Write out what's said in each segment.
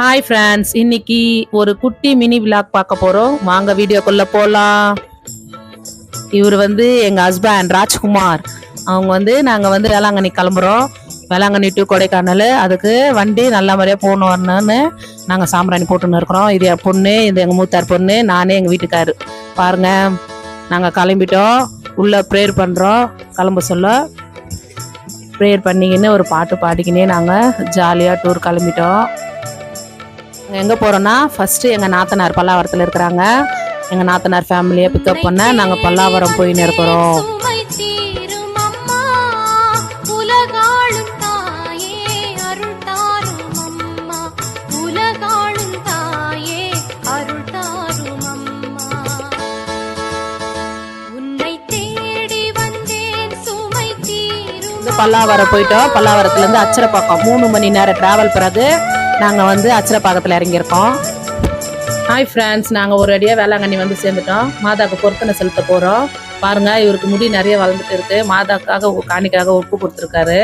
Hi friends, இன்னைக்கு ஒரு குட்டி மினி விலாக் பார்க்க போறோம். வாங்க வீடியோக்குள்ள போலாம். இவர் எங்க ஹஸ்பண்ட் ராஜ்குமார். அவங்க நாங்க வேளாங்கண்ணி கிளம்புறோம். வேளாங்கண்ணி டு கொடைக்கானல். அதுக்கு வண்டி நல்ல மாதிரியா போகணும் வரணும்னு நாங்க சாம்பிராணி போட்டுன்னு இருக்கிறோம். இது என் பொண்ணு, இது எங்க மூத்தார் பொண்ணு, நானே எங்க வீட்டுக்காரு. பாருங்க, நாங்க கிளம்பிட்டோம். உள்ள ப்ரேயர் பண்றோம். கிளம்ப சொல்ல ப்ரேயர் பண்ணிக்கின்னு ஒரு பாட்டு பாடிக்கினே நாங்க ஜாலியா டூர் கிளம்பிட்டோம். எங்கே போகிறோன்னா, ஃபஸ்ட்டு எங்கள் நாத்தனார் பல்லாவரத்தில் இருக்கிறாங்க. எங்கள் நாத்தனார் ஃபேமிலியை பிக்கப் பண்ண நாங்கள் பல்லாவரம் போயின்னு இருக்கிறோம். பல்லாவரம் போயிட்டோம். பல்லாவரத்துலேருந்து அச்சரப்பாக்கம் 3 மணி நேரம் டிராவல் பிறகு நாங்கள் அச்சரப்பாக்கத்தில் இறங்கியிருக்கோம். ஹாய் ஃப்ரெண்ட்ஸ், நாங்கள் ஒரு அடியாக வேளாங்கண்ணி சேர்ந்துட்டோம். மாதாவுக்கு பொருத்தனை செலுத்த போகிறோம். பாருங்க, இவருக்கு முடி நிறைய வளர்ந்துட்டு இருக்கு. மாதாக்காக காணிக்காக உப்பு கொடுத்துருக்காரு.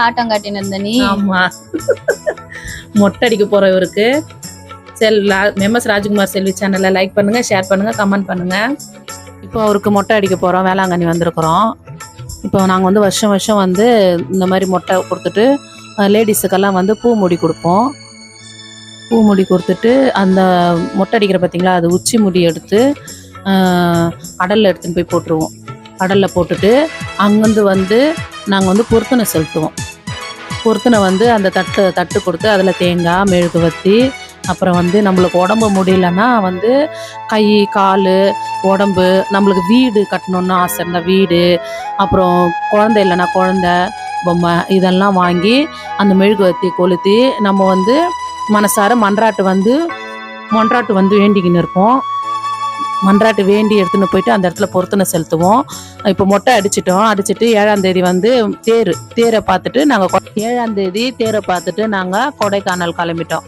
ஆட்டம் காட்டினு. ஆமா, மொட்டை அடிக்க போறோம் இவருக்கு. எம்எஸ் ராஜ்குமார் செல்வி சேனலை லைக் பண்ணுங்க, ஷேர் பண்ணுங்க, கமெண்ட் பண்ணுங்க. இப்போ அவருக்கு மொட்டை அடிக்க போறோம். வேளாங்கண்ணி வந்திருக்கிறோம். இப்போ நாங்கள் வருஷம் வருஷம் இந்த மாதிரி மொட்டை கொடுத்துட்டு லேடிஸுக்கெல்லாம் பூ முடி கொடுப்போம். பூ முடி கொடுத்துட்டு அந்த மொட்டை அடிக்கிற பார்த்தீங்களா, அது உச்சி முடி எடுத்து கடலில் எடுத்துன்னு போய் போட்டுருவோம். கடலில் போட்டுட்டு அங்கேருந்து நாங்கள் பொருத்தனை செலுத்துவோம். பொருத்தனை அந்த தட்டு கொடுத்து அதில் தேங்காய், மெழுகுவர்த்தி, அப்புறம் நம்மளுக்கு உடம்பு முடியலன்னா கை, கால், உடம்பு, நம்மளுக்கு வீடு கட்டணுன்னு ஆசை இருந்தால் வீடு, அப்புறம் குழந்தை இல்லைன்னா குழந்தை பொம்மை, இதெல்லாம் வாங்கி அந்த மெழுகுவர்த்தி கொளுத்தி நம்ம மனசார மன்றாட்டு வேண்டிக்கின்னு இருப்போம். மன்றாட்டு வேண்டி எடுத்துன்னு போயிட்டு அந்த இடத்துல பொருத்தனை செலுத்துவோம். இப்போ மொட்டை அடிச்சிட்டோம். அடிச்சுட்டு 7ஆம் தேதி தேரை பார்த்துட்டு நாங்கள் 7ஆம் தேதி தேரை பார்த்துட்டு நாங்கள் கொடைக்கானல் கிளம்பிட்டோம்.